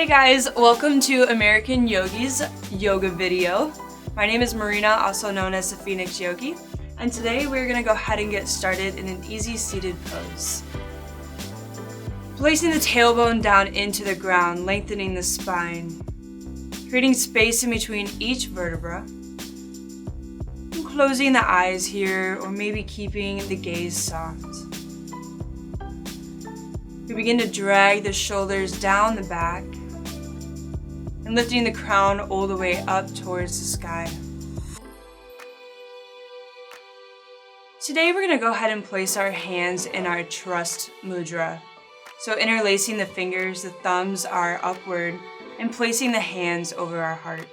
Hey guys, welcome to American Yogi's yoga video. My name is Marina, also known as the Phoenix Yogi, and today we're going to go ahead and get started in an easy seated pose. Placing the tailbone down into the ground, lengthening the spine, creating space in between each vertebra, and closing the eyes here, or maybe keeping the gaze soft. We begin to drag the shoulders down the back and lifting the crown all the way up towards the sky. Today we're going to go ahead and place our hands in our trust mudra. So interlacing the fingers, the thumbs are upward, and placing the hands over our heart.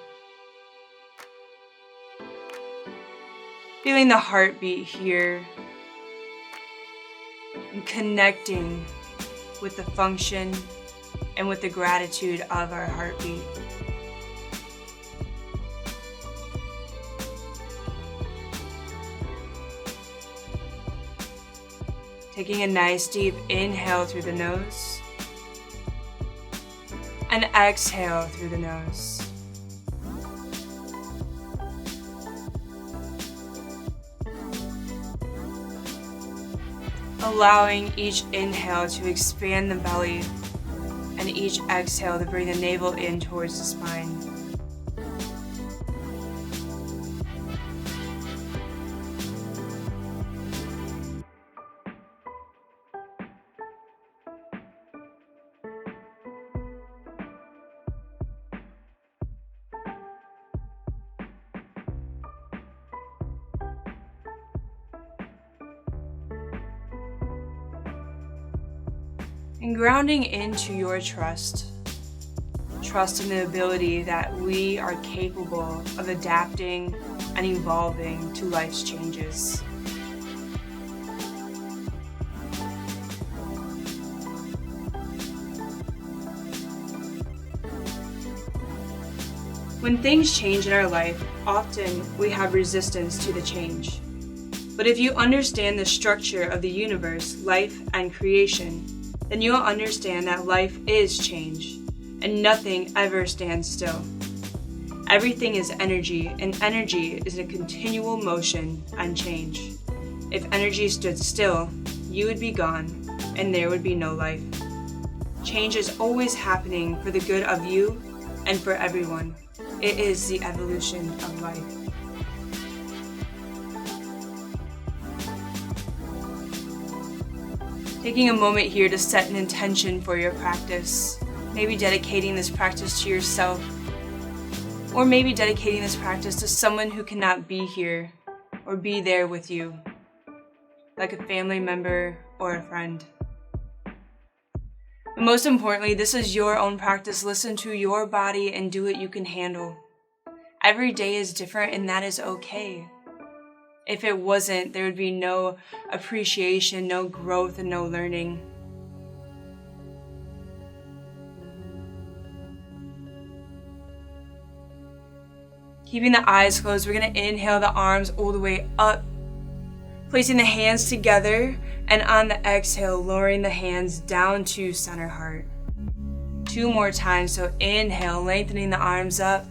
Feeling the heartbeat here and connecting with the function and with the gratitude of our heartbeat. Taking a nice deep inhale through the nose and exhale through the nose. Allowing each inhale to expand the belly and each exhale to bring the navel in towards the spine. And grounding into your trust. Trust in the ability that we are capable of adapting and evolving to life's changes. When things change in our life, often we have resistance to the change. But if you understand the structure of the universe, life, and creation, then you'll understand that life is change, and nothing ever stands still. Everything is energy, and energy is a continual motion and change. If energy stood still, you would be gone, and there would be no life. Change is always happening for the good of you and for everyone. It is the evolution of life. Taking a moment here to set an intention for your practice. Maybe dedicating this practice to yourself, or maybe dedicating this practice to someone who cannot be here or be there with you, like a family member or a friend. But most importantly, this is your own practice. Listen to your body and do what you can handle. Every day is different, and that is okay. If it wasn't, there would be no appreciation, no growth, and no learning. Keeping the eyes closed, we're going to inhale the arms all the way up, placing the hands together, and on the exhale, lowering the hands down to center heart. 2 more times, so inhale, lengthening the arms up,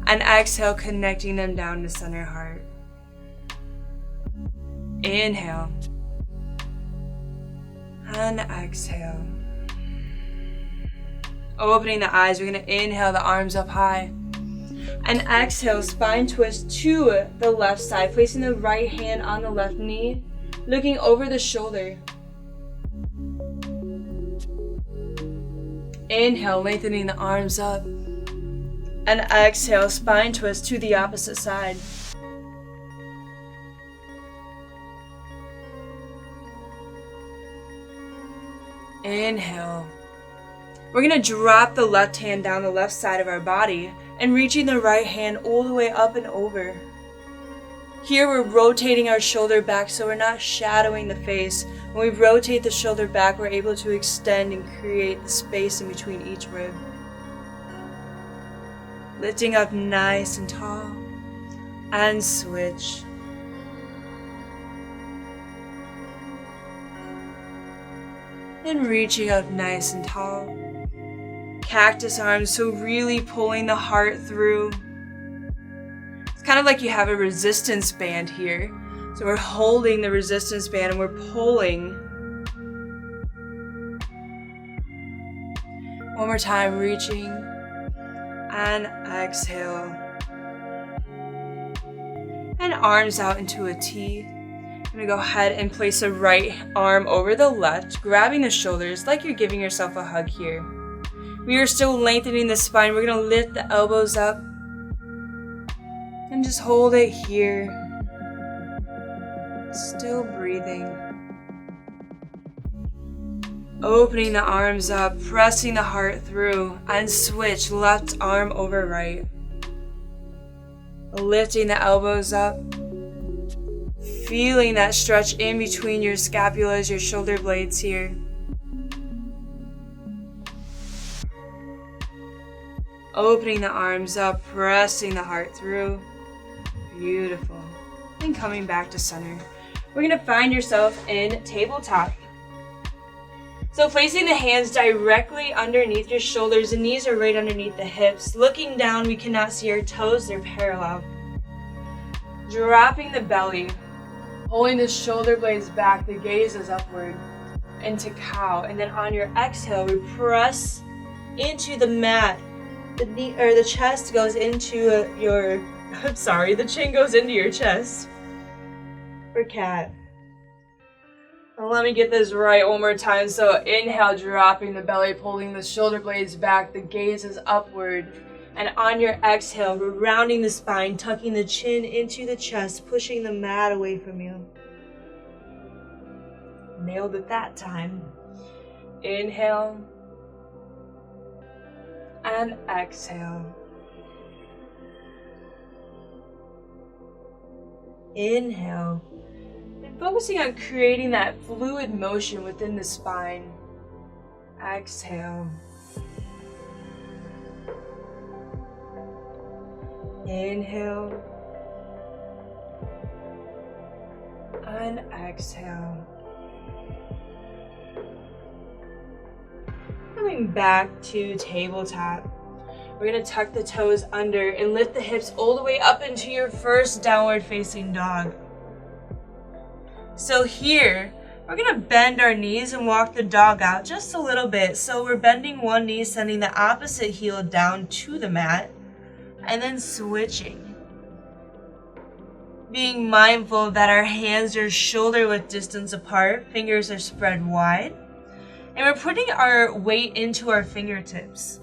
and exhale, connecting them down to center heart. Inhale and exhale. Opening the eyes, we're going to inhale the arms up high and exhale, spine twist to the left side, placing the right hand on the left knee, looking over the shoulder. Inhale, lengthening the arms up, and exhale, spine twist to the opposite side. Inhale. We're going to drop the left hand down the left side of our body and reaching the right hand all the way up and over. Here we're rotating our shoulder back so we're not shadowing the face. When we rotate the shoulder back, we're able to extend and create the space in between each rib. Lifting up nice and tall and switch. And reaching up nice and tall. cactus arms, so really pulling the heart through. It's kind of like you have a resistance band here. So we're holding the resistance band and we're pulling. One more time, reaching and exhale. And arms out into a T. I'm gonna go ahead and place the right arm over the left, grabbing the shoulders like you're giving yourself a hug here. We are still lengthening the spine. We're gonna lift the elbows up and just hold it here. Still breathing. Opening the arms up, pressing the heart through, and switch left arm over right. Lifting the elbows up. Feeling that stretch in between your scapulas, your shoulder blades here. Opening the arms up, pressing the heart through. Beautiful. And coming back to center. We're going to find yourself in tabletop. So placing the hands directly underneath your shoulders, the knees are right underneath the hips. Looking down, we cannot see our toes, they're parallel. Dropping the belly, pulling the shoulder blades back, the gaze is upward into cow. And then on your exhale, we press into the mat. The knee or the chest goes into the chin goes into your chest. For cat. And let me get this right one more time. So inhale, dropping the belly, pulling the shoulder blades back, the gaze is upward. And on your exhale, we're rounding the spine, tucking the chin into the chest, pushing the mat away from you. Nailed it that time. Inhale. And exhale. Inhale. And focusing on creating that fluid motion within the spine. Exhale. Inhale. And exhale. Coming back to tabletop. We're going to tuck the toes under and lift the hips all the way up into your first downward facing dog. So here, we're going to bend our knees and walk the dog out just a little bit. So we're bending one knee, sending the opposite heel down to the mat, and then switching. Being mindful that our hands are shoulder width distance apart, fingers are spread wide, and we're putting our weight into our fingertips.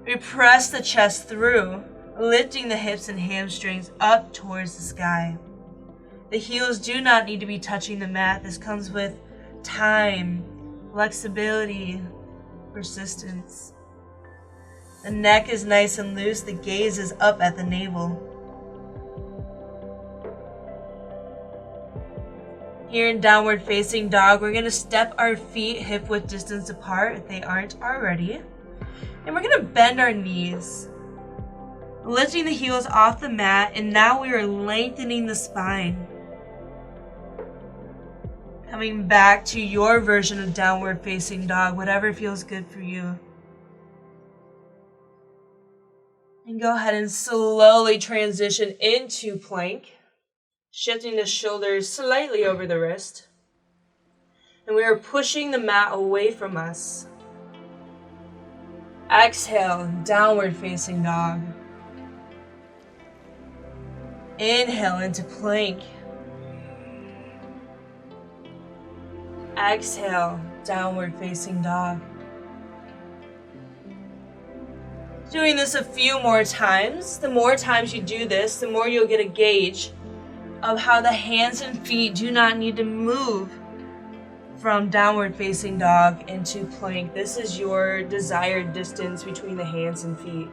We press the chest through, lifting the hips and hamstrings up towards the sky. The heels do not need to be touching the mat. This comes with time, flexibility, persistence. The neck is nice and loose. The gaze is up at the navel. Here in downward facing dog, we're going to step our feet hip width distance apart if they aren't already. And we're going to bend our knees, lifting the heels off the mat, and now we are lengthening the spine. Coming back to your version of downward facing dog, whatever feels good for you. And go ahead and slowly transition into plank, shifting the shoulders slightly over the wrist. And we are pushing the mat away from us. Exhale, downward facing dog. Inhale into plank. Exhale, downward facing dog. Doing this a few more times. The more times you do this, the more you'll get a gauge of how the hands and feet do not need to move from downward facing dog into plank. This is your desired distance between the hands and feet.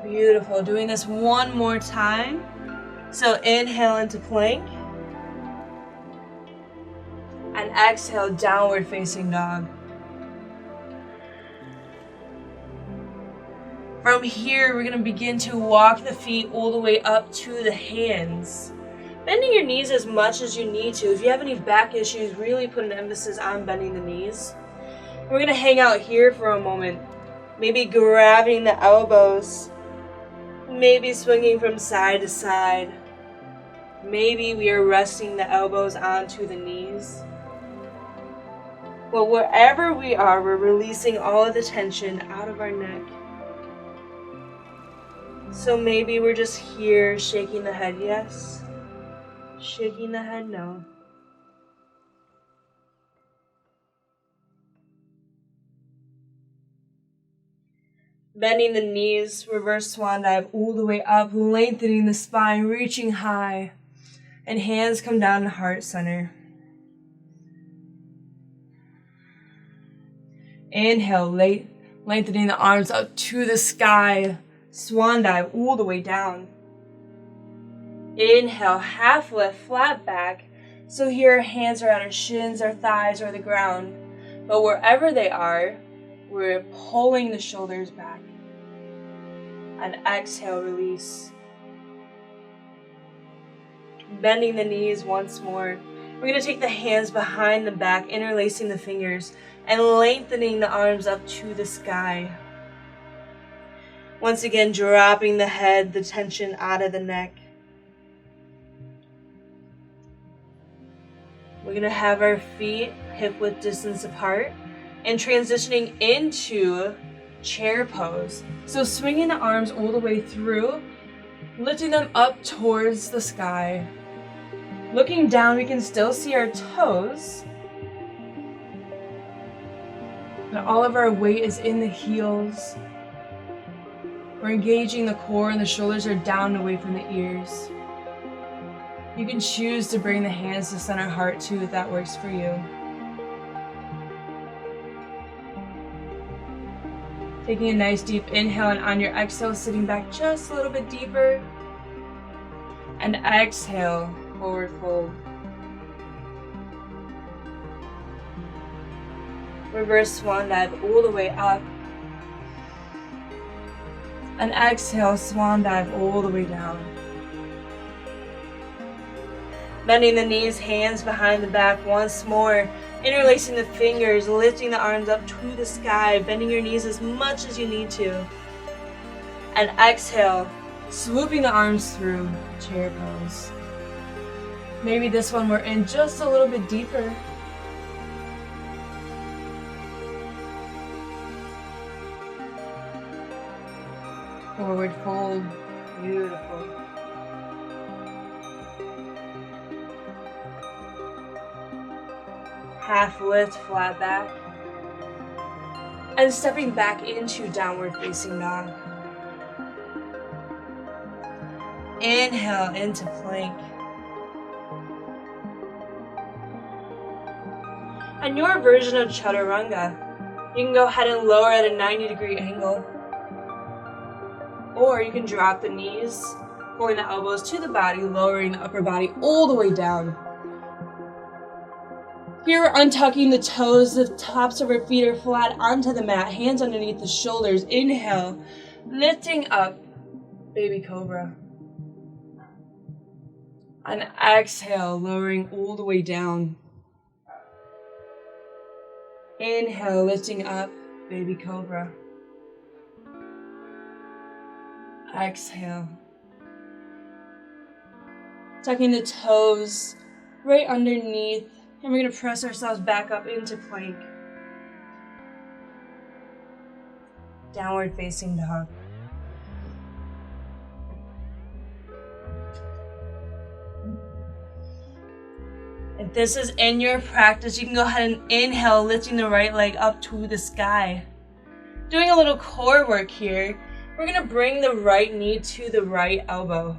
Beautiful. Doing this one more time. So inhale into plank. And exhale, downward facing dog. From here, we're going to begin to walk the feet all the way up to the hands. Bending your knees as much as you need to. If you have any back issues, really put an emphasis on bending the knees. We're going to hang out here for a moment. Maybe grabbing the elbows. Maybe swinging from side to side. Maybe we are resting the elbows onto the knees. Well, wherever we are, we're releasing all of the tension out of our neck. So maybe we're just here shaking the head yes, shaking the head no. Bending the knees, reverse swan dive all the way up, lengthening the spine, reaching high. And hands come down to heart center. Inhale, lengthening the arms up to the sky. Swan dive all the way down. Inhale, half lift, flat back. So here, hands are on our shins, our thighs, or the ground. But wherever they are, we're pulling the shoulders back. And exhale, release. Bending the knees once more. We're going to take the hands behind the back, interlacing the fingers, and lengthening the arms up to the sky. Once again, dropping the head, the tension out of the neck. We're going to have our feet hip-width distance apart and transitioning into chair pose. So swinging the arms all the way through, lifting them up towards the sky. Looking down, we can still see our toes. But all of our weight is in the heels. We're engaging the core and the shoulders are down away from the ears. You can choose to bring the hands to center heart too if that works for you. Taking a nice deep inhale, and on your exhale, sitting back just a little bit deeper. And exhale, forward fold. Reverse swan dive all the way up. And exhale, swan dive all the way down. Bending the knees, hands behind the back once more. Interlacing the fingers, lifting the arms up to the sky, bending your knees as much as you need to. And exhale, swooping the arms through, chair pose. Maybe this one we're in just a little bit deeper. Forward fold, beautiful. Half lift, flat back. And stepping back into downward facing dog. Inhale into plank. And your version of chaturanga, you can go ahead and lower at a 90-degree angle. Or you can drop the knees, pulling the elbows to the body, lowering the upper body all the way down. Here we're untucking the toes, the tops of our feet are flat onto the mat, hands underneath the shoulders. Inhale, lifting up, baby cobra. And exhale, lowering all the way down. Inhale, lifting up, baby cobra. Exhale. Tucking the toes right underneath, and we're going to press ourselves back up into plank. Downward facing dog. If this is in your practice, you can go ahead and inhale, lifting the right leg up to the sky. Doing a little core work here. We're going to bring the right knee to the right elbow.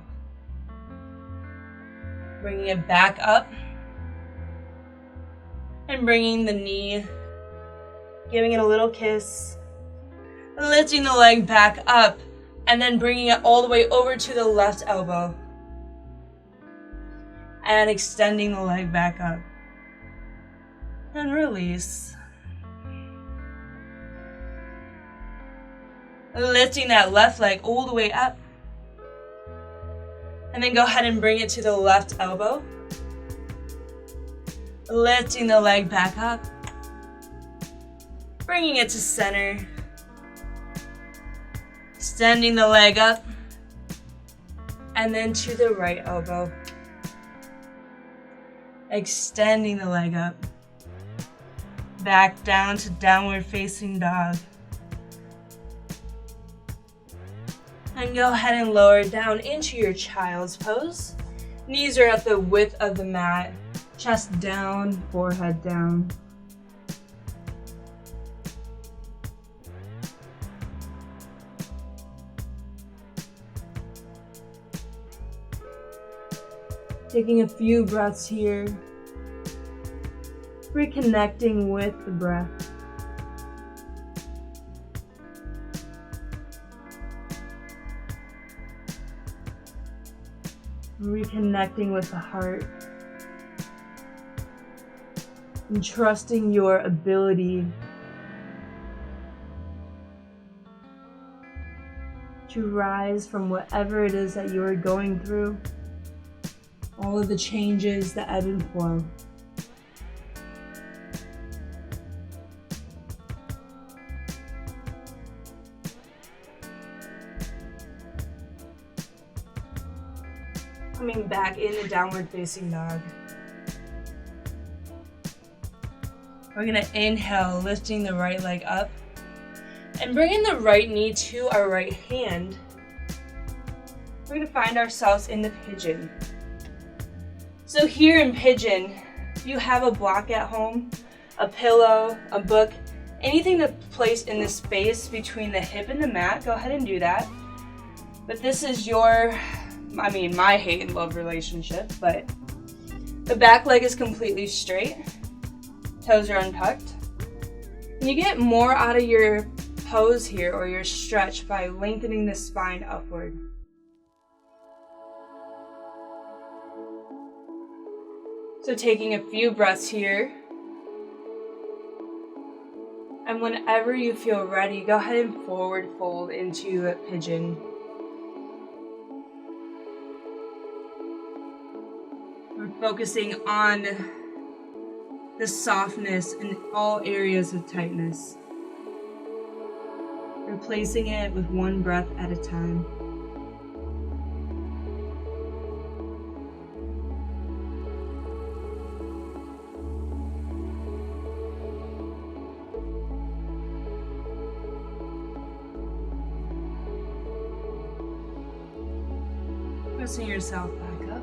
Bringing it back up. And bringing the knee, giving it a little kiss. Lifting the leg back up. And then bringing it all the way over to the left elbow. And extending the leg back up. and release. Lifting that left leg all the way up. And then go ahead and bring it to the left elbow. Lifting the leg back up. Bringing it to center. Extending the leg up. And then to the right elbow. Extending the leg up. Back down to downward facing dog. And go ahead and lower down into your child's pose. Knees are at the width of the mat. Chest down, forehead down. Taking a few breaths here. Reconnecting with the breath. Reconnecting with the heart. And trusting your ability to rise from whatever it is that you are going through. All of the changes, the ebb and flow. Coming back into downward facing dog. We're gonna inhale, lifting the right leg up and bringing the right knee to our right hand. We're gonna find ourselves in the pigeon. So here in pigeon, if you have a block at home, a pillow, a book, anything to place in the space between the hip and the mat, go ahead and do that. But this is my hate and love relationship, but the back leg is completely straight, toes are untucked. And you get more out of your pose here or your stretch by lengthening the spine upward. So taking a few breaths here. And whenever you feel ready, go ahead and forward fold into a pigeon. We're focusing on the softness in all areas of tightness. Replacing it with one breath at a time. Pressing yourself back up.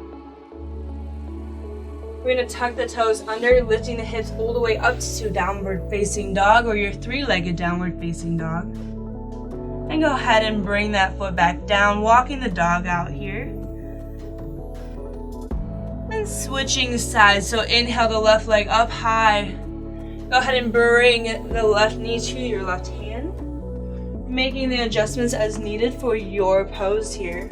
We're going to tuck the toes under, lifting the hips all the way up to downward facing dog or your three-legged downward facing dog. And go ahead and bring that foot back down, walking the dog out here. And switching sides. So inhale the left leg up high. Go ahead and bring the left knee to your left hand. Making the adjustments as needed for your pose here.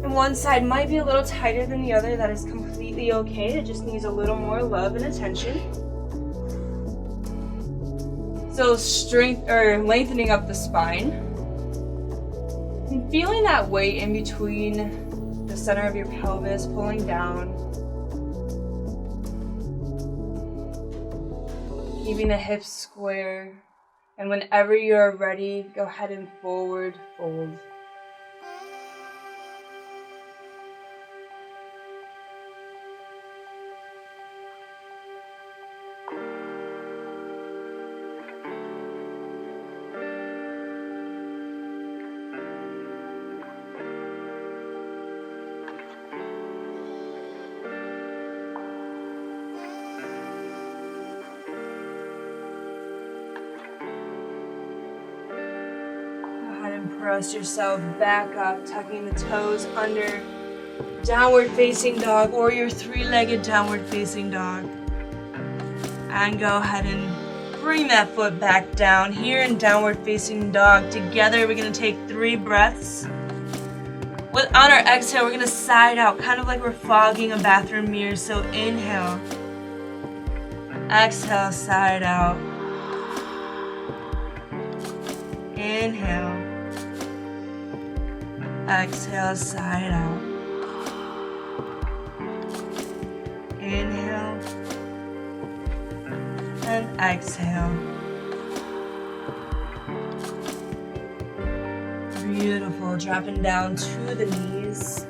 And one side might be a little tighter than the other. That is completely okay. It just needs a little more love and attention. So lengthening up the spine. And feeling that weight in between the center of your pelvis, pulling down. Keeping the hips square. And whenever you're ready, go ahead and forward fold. Press yourself back up, tucking the toes under, downward facing dog or your three-legged downward facing dog. And go ahead and bring that foot back down here in downward facing dog. Together we're going to take 3 breaths. On our exhale, we're going to side out, kind of like we're fogging a bathroom mirror. So inhale. Exhale, side out. Inhale. Exhale, side out. Inhale. And exhale. Beautiful. Dropping down to the knees.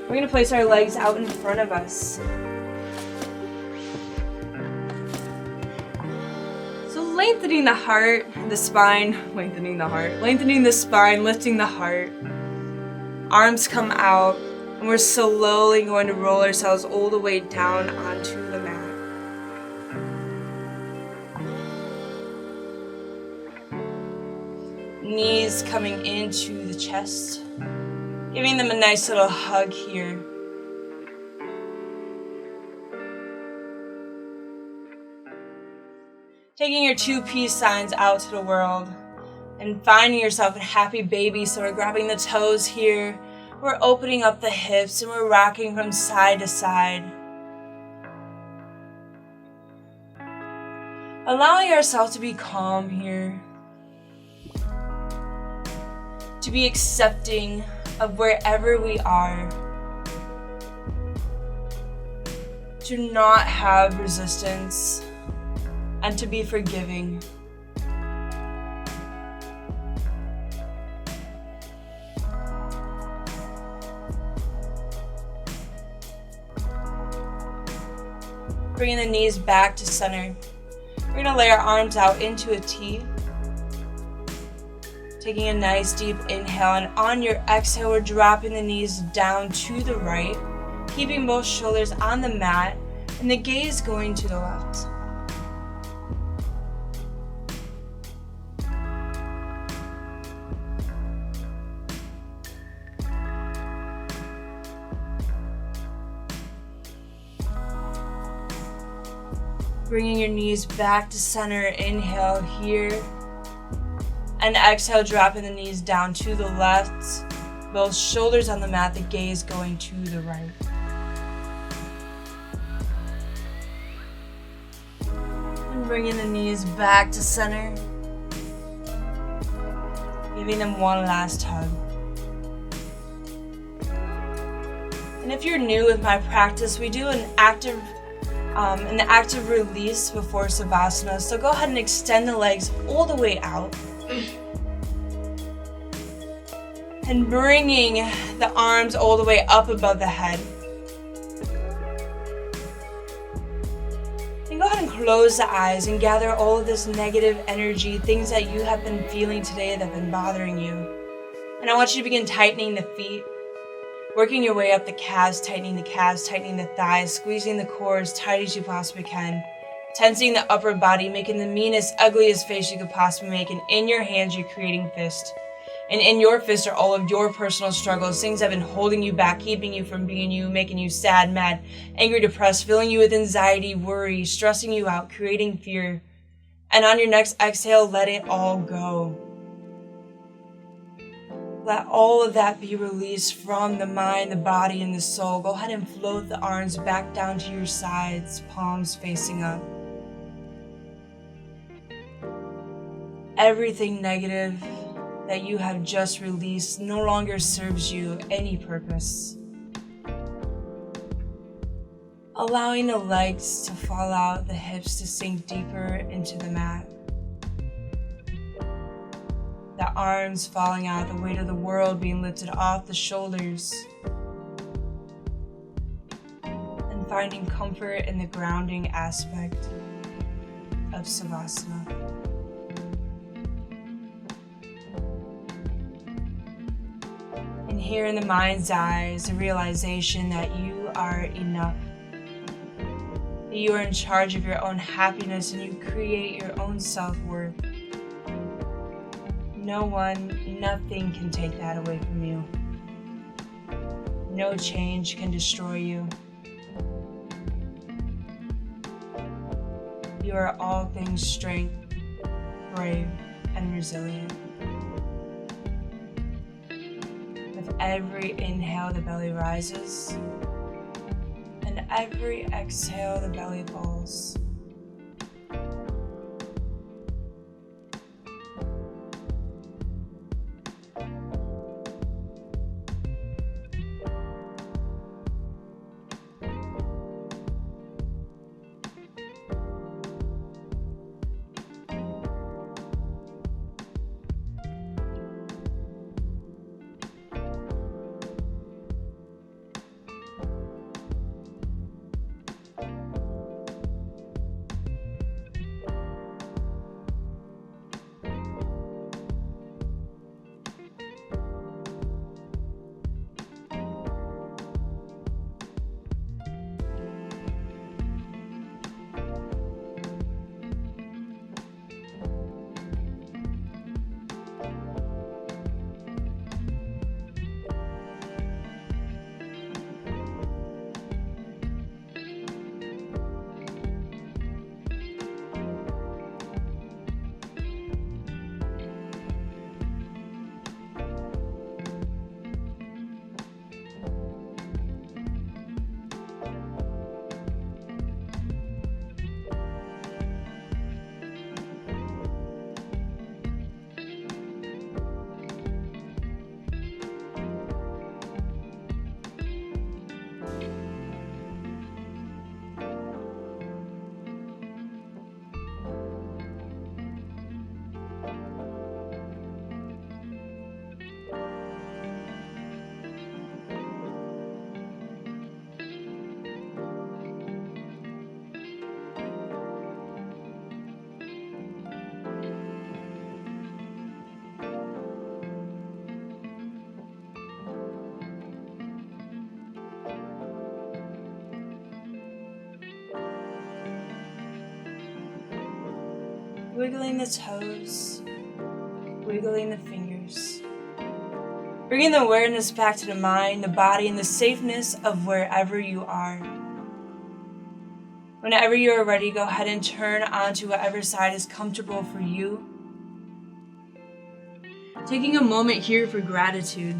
We're going to place our legs out in front of us. So lengthening the heart, the spine, lengthening the spine, lifting the heart. Arms come out, and we're slowly going to roll ourselves all the way down onto the mat. Knees coming into the chest, giving them a nice little hug here. Taking your two peace signs out to the world and finding yourself a happy baby. So we're grabbing the toes here, we're opening up the hips, and we're rocking from side to side. Allowing ourselves to be calm here. To be accepting of wherever we are. To not have resistance. And to be forgiving. Bringing the knees back to center. We're going to lay our arms out into a T. Taking a nice deep inhale, and on your exhale, we're dropping the knees down to the right, keeping both shoulders on the mat, and the gaze going to the left. Bringing your knees back to center, inhale here. And exhale, dropping the knees down to the left. Both shoulders on the mat, the gaze going to the right. And bringing the knees back to center. Giving them one last hug. And if you're new with my practice, we do an active release before Savasana. So go ahead and extend the legs all the way out. And bringing the arms all the way up above the head. And go ahead and close the eyes and gather all of this negative energy, things that you have been feeling today that have been bothering you. And I want you to begin tightening the feet, working your way up the calves, tightening the thighs, squeezing the core as tight as you possibly can, tensing the upper body, making the meanest, ugliest face you could possibly make, and in your hands you're creating fist. And in your fist are all of your personal struggles, things that have been holding you back, keeping you from being you, making you sad, mad, angry, depressed, filling you with anxiety, worry, stressing you out, creating fear. And on your next exhale, let it all go. Let all of that be released from the mind, the body, and the soul. Go ahead and float the arms back down to your sides, palms facing up. Everything negative that you have just released no longer serves you any purpose. Allowing the legs to fall out, the hips to sink deeper into the mat. The arms falling out, the weight of the world being lifted off the shoulders. And finding comfort in the grounding aspect of Savasana. And here in the mind's eyes, the realization that you are enough. That you are in charge of your own happiness and you create your own self-worth. No one, nothing can take that away from you. No change can destroy you. You are all things strength, brave, and resilient. With every inhale, the belly rises. And And every exhale, the belly falls. Wiggling the toes, wiggling the fingers. Bringing the awareness back to the mind, the body, and the safeness of wherever you are. Whenever you are ready, go ahead and turn onto whatever side is comfortable for you. Taking a moment here for gratitude.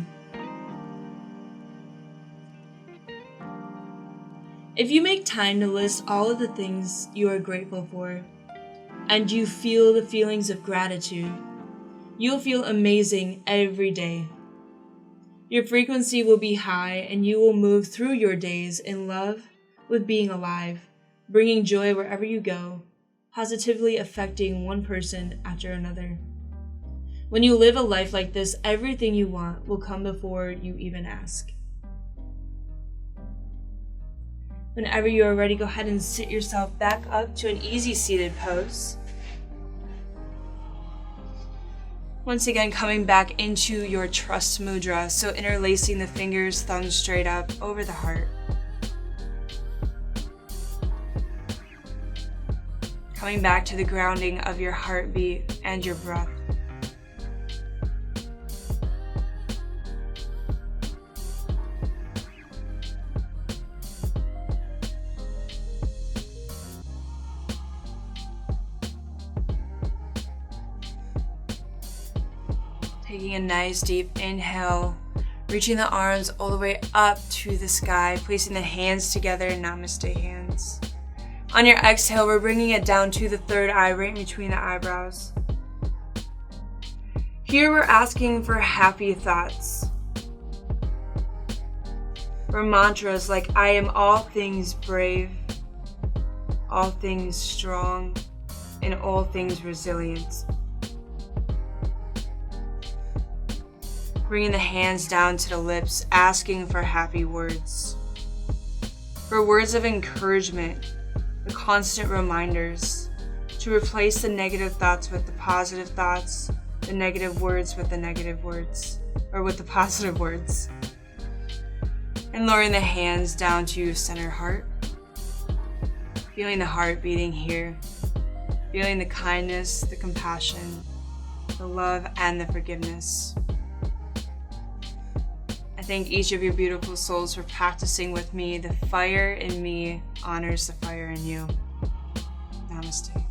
If you make time to list all of the things you are grateful for, and you feel the feelings of gratitude, you'll feel amazing every day. Your frequency will be high, and you will move through your days in love with being alive, bringing joy wherever you go, positively affecting one person after another. When you live a life like this, everything you want will come before you even ask. Whenever you are ready, go ahead and sit yourself back up to an easy seated pose. Once again, coming back into your trust mudra, so interlacing the fingers, thumbs straight up over the heart. Coming back to the grounding of your heartbeat and your breath. Taking a nice deep inhale, reaching the arms all the way up to the sky, placing the hands together, namaste hands. On your exhale, we're bringing it down to the third eye, right in between the eyebrows. Here we're asking for happy thoughts. For mantras like, I am all things brave, all things strong, and all things resilient. Bringing the hands down to the lips, asking for happy words. For words of encouragement, the constant reminders to replace the negative thoughts with the positive thoughts, the negative words with the negative words, or with the positive words. And lowering the hands down to center heart. Feeling the heart beating here. Feeling the kindness, the compassion, the love, and the forgiveness. I thank each of your beautiful souls for practicing with me. The fire in me honors the fire in you. Namaste.